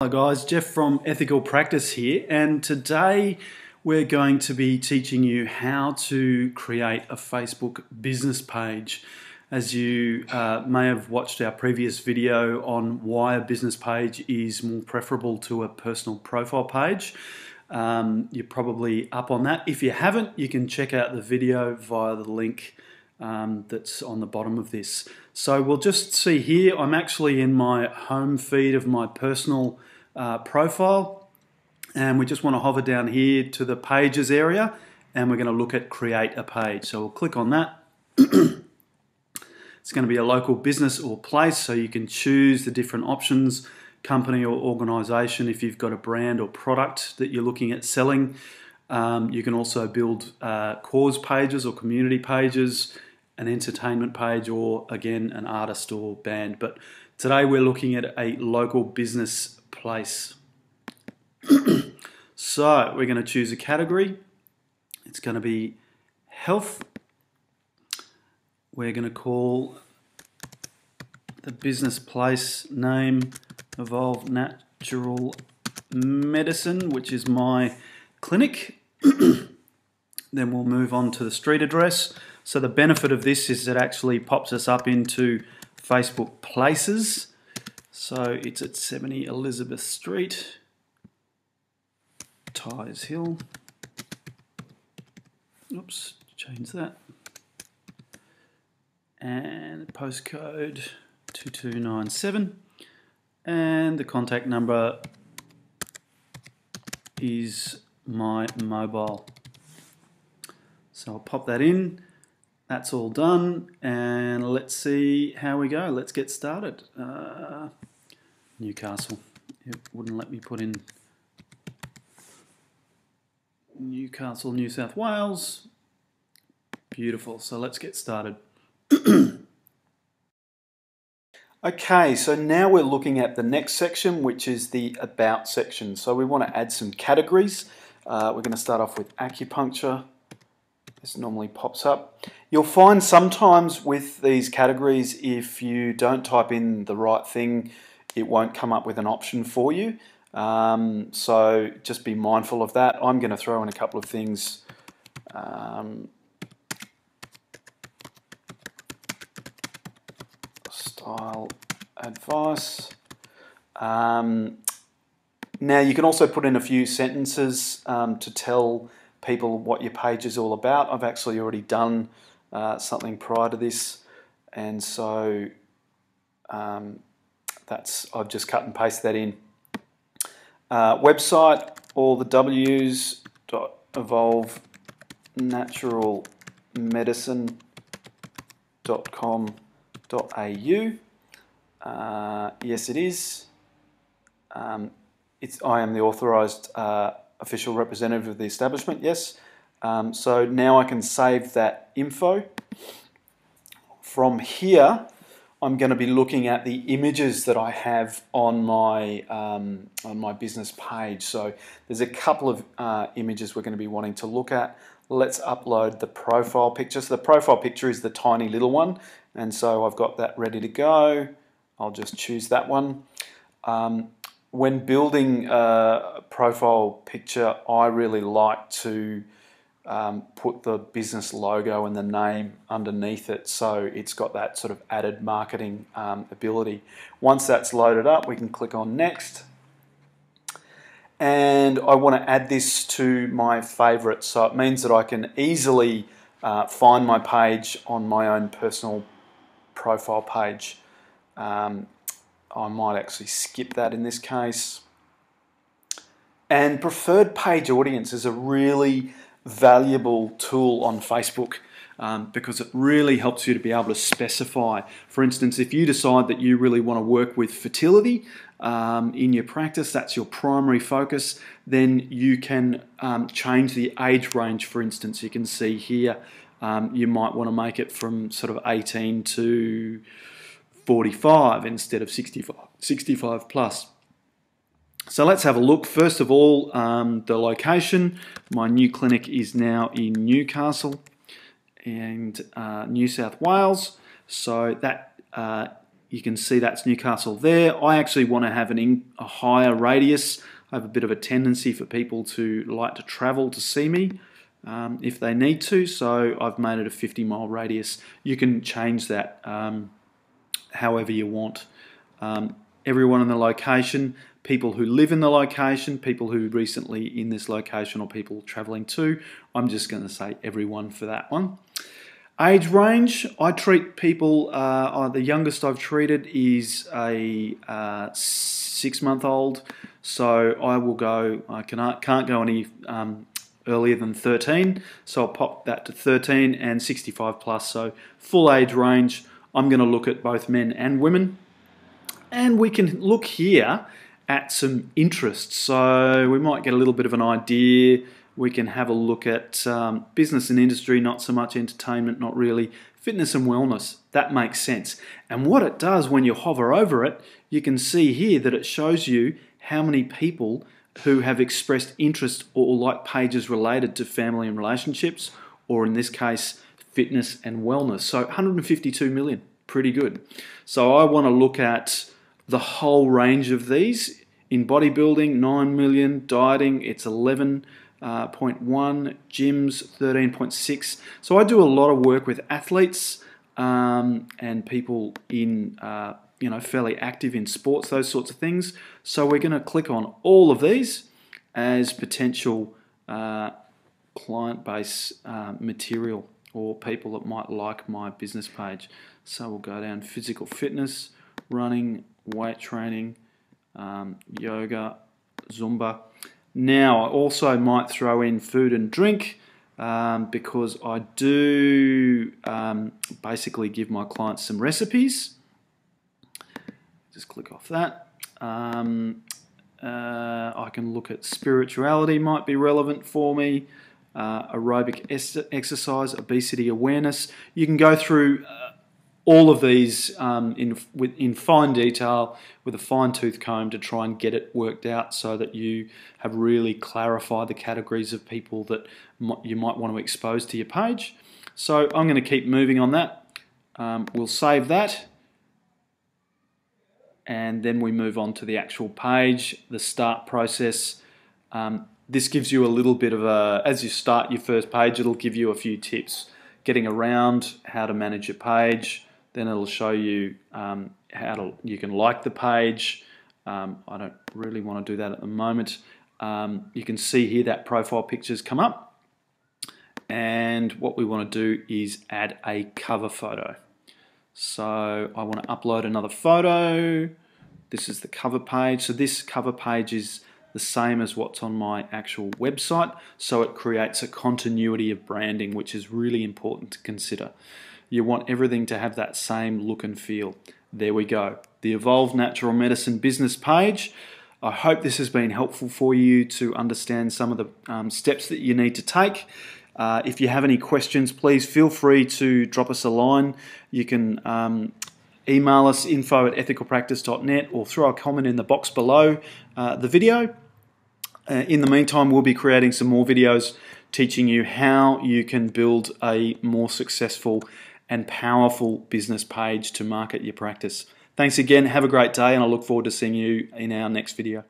Hi guys, Jeff from Ethical Practice here, and today we're going to be teaching you how to create a Facebook business page. As you may have watched our previous video on why a business page is more preferable to a personal profile page. You're probably up on that. If you haven't, you can check out the video via the link that's on the bottom of this. So we'll just see here, I'm actually in my home feed of my personal profile, and we just want to hover down here to the pages area, and we're going to look at create a page. So we'll click on that. It's going to be a local business or place, so you can choose the different options, company or organization. If you've got a brand or product that you're looking at selling, you can also build cause pages or community pages, an entertainment page, or again an artist or band. But today we're looking at a local business place. So we're going to choose a category. It's going to be health. We're going to call the business place name Evolve Natural Medicine, which is my clinic. Then we'll move on to the street address. So the benefit of this is it actually pops us up into Facebook Places. So it's at 70 Elizabeth Street, Tyers Hill. Oops, change that. And postcode 2297. And the contact number is my mobile. So I'll pop that in. That's all done, and let's see how we go. Let's get started. Newcastle. It wouldn't let me put in Newcastle, New South Wales. Beautiful. So let's get started. Okay, so now we're looking at the next section, which is the About section. So we want to add some categories. We're going to start off with acupuncture. This normally pops up. You'll find sometimes with these categories, if you don't type in the right thing, it won't come up with an option for you. So just be mindful of that. I'm going to throw in a couple of things. Style advice. Now you can also put in a few sentences to tell people what your page is all about. I've actually already done something prior to this, and so I've just cut and pasted that in. Website, all the W's, evolvenaturalmedicine.com.au. Yes, it is. I am the authorised official representative of the establishment, yes. So now I can save that info. From here, I'm going to be looking at the images that I have on my business page. So there's a couple of images we're going to be wanting to look at. Let's upload the profile picture. So the profile picture is the tiny little one, and so I've got that ready to go. I'll just choose that one. When building a profile picture, I really like to put the business logo and the name underneath it, so it's got that sort of added marketing ability. Once that's loaded up, we can click on Next. And I want to add this to my favorites, so it means that I can easily find my page on my own personal profile page. I might actually skip that in this case. And preferred page audience is a really valuable tool on Facebook because it really helps you to be able to specify. For instance, if you decide that you really want to work with fertility in your practice, that's your primary focus, then you can change the age range. For instance, you can see here you might want to make it from sort of 18 to 45 instead of 65 plus. So let's have a look. First of all, the location. My new clinic is now in Newcastle and New South Wales. So that you can see that's Newcastle there. I actually want to have a higher radius. I have a bit of a tendency for people to like to travel to see me if they need to, so I've made it a 50-mile radius. You can change that however you want. Everyone in the location, people who live in the location, people who recently in this location, or people travelling to. I'm just going to say everyone for that one. Age range, I treat people, the youngest I've treated is a 6-month-old, so I will go, I can't go any earlier than 13, so I'll pop that to 13 and 65 plus, so full age range. I'm going to look at both men and women, and we can look here at some interests, so we might get a little bit of an idea. We can have a look at business and industry, not so much entertainment, not really. Fitness and wellness, that makes sense. And what it does when you hover over it, you can see here that it shows you how many people who have expressed interest or like pages related to family and relationships, or in this case, fitness and wellness. So 152 million, pretty good. So I want to look at the whole range of these. In bodybuilding, 9 million, dieting, it's 11.1, gyms 13.6. So I do a lot of work with athletes and people in fairly active in sports, those sorts of things. So we're going to click on all of these as potential client base material, or people that might like my business page. So we'll go down physical fitness, running, weight training, yoga, Zumba. Now I also might throw in food and drink because I do basically give my clients some recipes. Just click off that. I can look at spirituality, might be relevant for me. Aerobic exercise, obesity awareness. You can go through all of these in fine detail with a fine-tooth comb to try and get it worked out so that you have really clarified the categories of people that you might want to expose to your page. So I'm going to keep moving on that. We'll save that, and then we move on to the actual page, the start process. This gives you a little bit of as you start your first page, it'll give you a few tips. Getting around, how to manage your page. Then it'll show you you can like the page. I don't really want to do that at the moment. You can see here that profile pictures come up. And what we want to do is add a cover photo. So I want to upload another photo. This is the cover page. So this cover page is the same as what's on my actual website. So it creates a continuity of branding, which is really important to consider. You want everything to have that same look and feel. There we go. The Evolve Natural Medicine business page. I hope this has been helpful for you to understand some of the steps that you need to take. If you have any questions, please feel free to drop us a line. You can email us info@ethicalpractice.net or throw a comment in the box below the video. In the meantime, we'll be creating some more videos teaching you how you can build a more successful and powerful business page to market your practice. Thanks again, have a great day, and I look forward to seeing you in our next video.